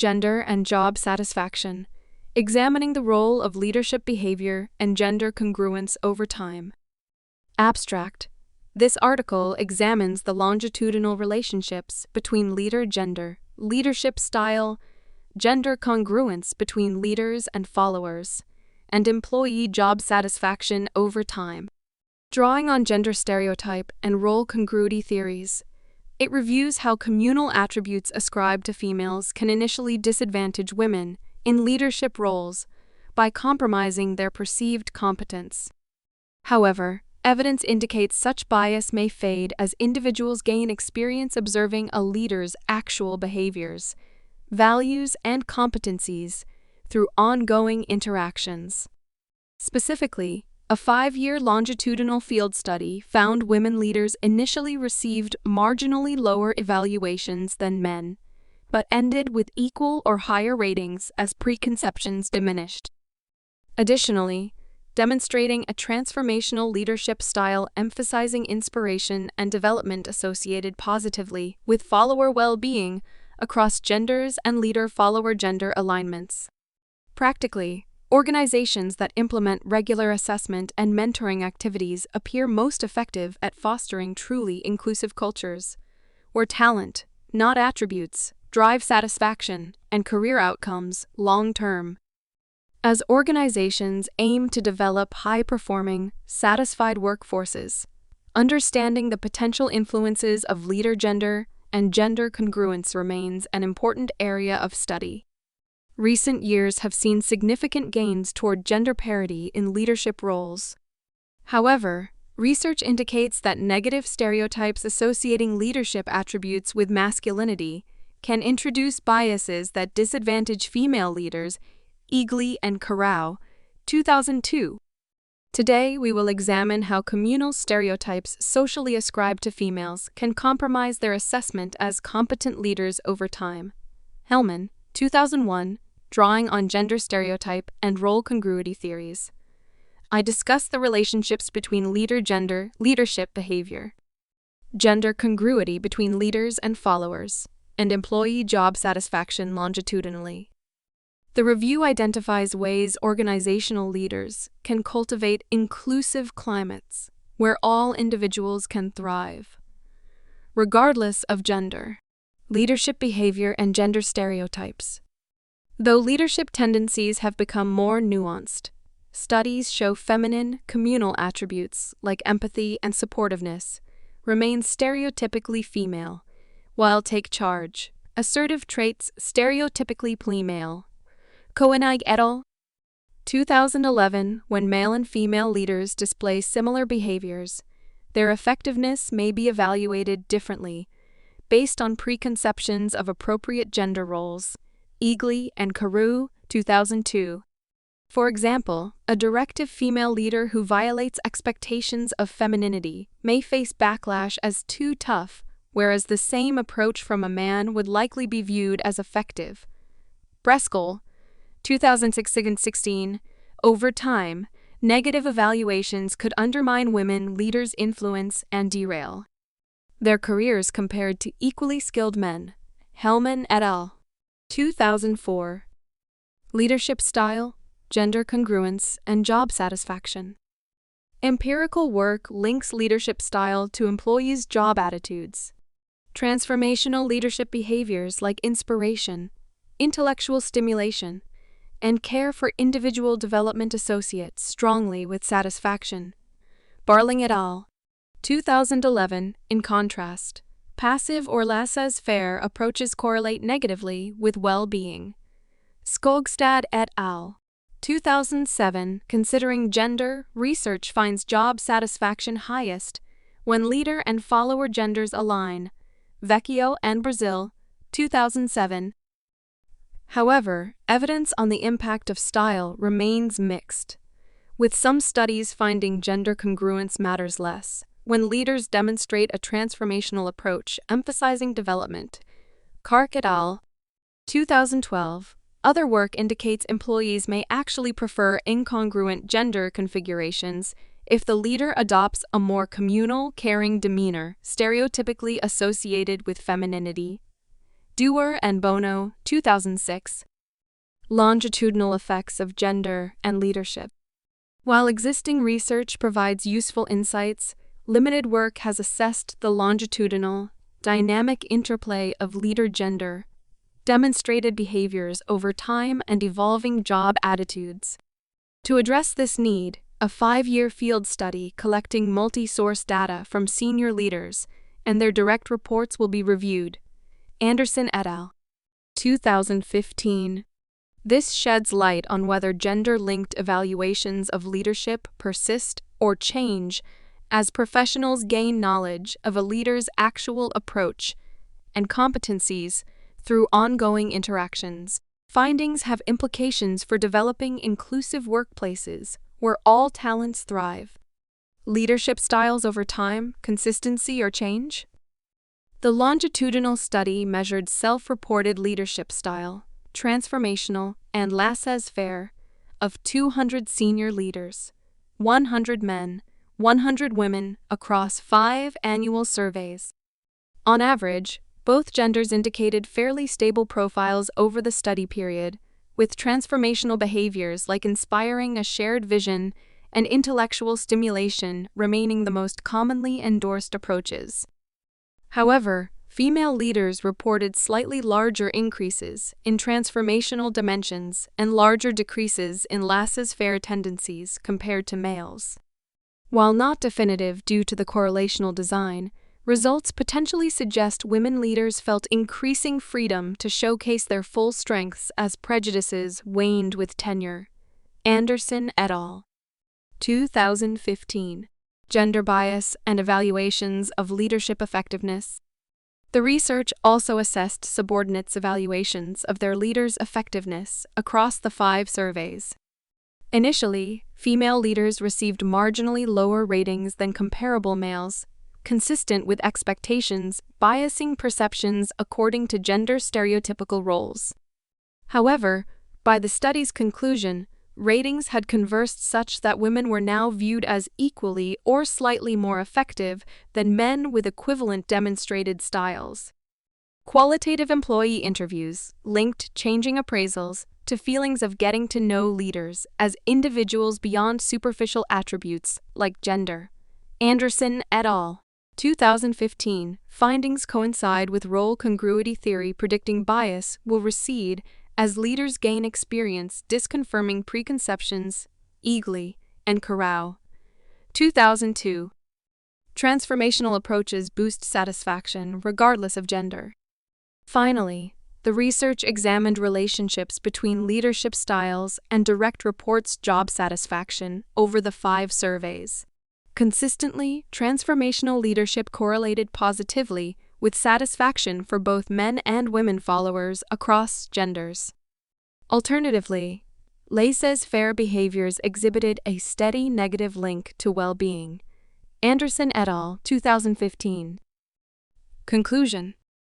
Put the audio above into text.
Gender and Job Satisfaction, examining the role of leadership behavior and gender congruence over time. Abstract. This article examines the longitudinal relationships between leader gender, leadership style, gender congruence between leaders and followers, and employee job satisfaction over time. Drawing on gender stereotype and role congruity theories, it reviews how communal attributes ascribed to females can initially disadvantage women in leadership roles by compromising their perceived competence. However, evidence indicates such bias may fade as individuals gain experience observing a leader's actual behaviors, values, and competencies through ongoing interactions. Specifically, a 5-year longitudinal field study found women leaders initially received marginally lower evaluations than men, but ended with equal or higher ratings as preconceptions diminished. Additionally, demonstrating a transformational leadership style emphasizing inspiration and development associated positively with follower well-being across genders and leader-follower gender alignments. Practically, organizations that implement regular assessment and mentoring activities appear most effective at fostering truly inclusive cultures, where talent, not attributes, drive satisfaction and career outcomes long-term. As organizations aim to develop high-performing, satisfied workforces, understanding the potential influences of leader gender and gender congruence remains an important area of study. Recent years have seen significant gains toward gender parity in leadership roles. However, research indicates that negative stereotypes associating leadership attributes with masculinity can introduce biases that disadvantage female leaders. Eagley and Carrao, 2002. Today, we will examine how communal stereotypes socially ascribed to females can compromise their assessment as competent leaders over time. Hellman, 2001, Drawing on Gender Stereotype and Role Congruity Theories. I discuss the relationships between leader gender, leadership behavior, gender congruity between leaders and followers, and employee job satisfaction longitudinally. The review identifies ways organizational leaders can cultivate inclusive climates where all individuals can thrive, regardless of gender, leadership behavior, and gender stereotypes. Though leadership tendencies have become more nuanced, studies show feminine, communal attributes like empathy and supportiveness remain stereotypically female, while take charge, assertive traits stereotypically male. Koenig et al. 2011. When male and female leaders display similar behaviors, their effectiveness may be evaluated differently based on preconceptions of appropriate gender roles. Eagley and Carrao, 2002. For example, a directive female leader who violates expectations of femininity may face backlash as too tough, whereas the same approach from a man would likely be viewed as effective. Breskel, 2016. Over time, negative evaluations could undermine women leaders' influence and derail their careers compared to equally skilled men. Hellman et al. 2004. Leadership Style, Gender Congruence, and Job Satisfaction. Empirical work links leadership style to employees' job attitudes. Transformational leadership behaviors like inspiration, intellectual stimulation, and care for individual development associate strongly with satisfaction. Barling et al. 2011. In contrast, passive or laissez-faire approaches correlate negatively with well-being. Skogstad et al. 2007. Considering gender, research finds job satisfaction highest when leader and follower genders align. Vecchio and Brazil, 2007. However, evidence on the impact of style remains mixed, with some studies finding gender congruence matters less when leaders demonstrate a transformational approach emphasizing development. Kark et al. 2012. Other work indicates employees may actually prefer incongruent gender configurations if the leader adopts a more communal, caring demeanor stereotypically associated with femininity. Dewar and Bono, 2006. Longitudinal effects of gender and leadership. While existing research provides useful insights, limited work has assessed the longitudinal, dynamic interplay of leader-gender, demonstrated behaviors over time and evolving job attitudes. To address this need, a 5-year field study collecting multi-source data from senior leaders and their direct reports will be reviewed. Anderson et al. 2015. This sheds light on whether gender-linked evaluations of leadership persist or change as professionals gain knowledge of a leader's actual approach and competencies through ongoing interactions. Findings have implications for developing inclusive workplaces where all talents thrive. Leadership styles over time, consistency or change? The longitudinal study measured self-reported leadership style, transformational, and laissez-faire of 200 senior leaders, 100 men, 100 women across 5 annual surveys. On average, both genders indicated fairly stable profiles over the study period, with transformational behaviors like inspiring a shared vision and intellectual stimulation remaining the most commonly endorsed approaches. However, female leaders reported slightly larger increases in transformational dimensions and larger decreases in laissez-faire tendencies compared to males. While not definitive due to the correlational design, results potentially suggest women leaders felt increasing freedom to showcase their full strengths as prejudices waned with tenure. Anderson et al. 2015. Gender bias and evaluations of leadership effectiveness. The research also assessed subordinates' evaluations of their leaders' effectiveness across the 5 surveys. Initially, female leaders received marginally lower ratings than comparable males, consistent with expectations, biasing perceptions according to gender stereotypical roles. However, by the study's conclusion, ratings had conversed such that women were now viewed as equally or slightly more effective than men with equivalent demonstrated styles. Qualitative employee interviews linked changing appraisals to feelings of getting to know leaders as individuals beyond superficial attributes like gender. Anderson et al. 2015. Findings coincide with role congruity theory predicting bias will recede as leaders gain experience disconfirming preconceptions, Eagley and Corral. 2002. Transformational approaches boost satisfaction regardless of gender. Finally, the research examined relationships between leadership styles and direct reports' job satisfaction over the 5 surveys. Consistently, transformational leadership correlated positively with satisfaction for both men and women followers across genders. Alternatively, laissez-faire behaviors exhibited a steady negative link to well-being. Anderson et al. 2015. Conclusion.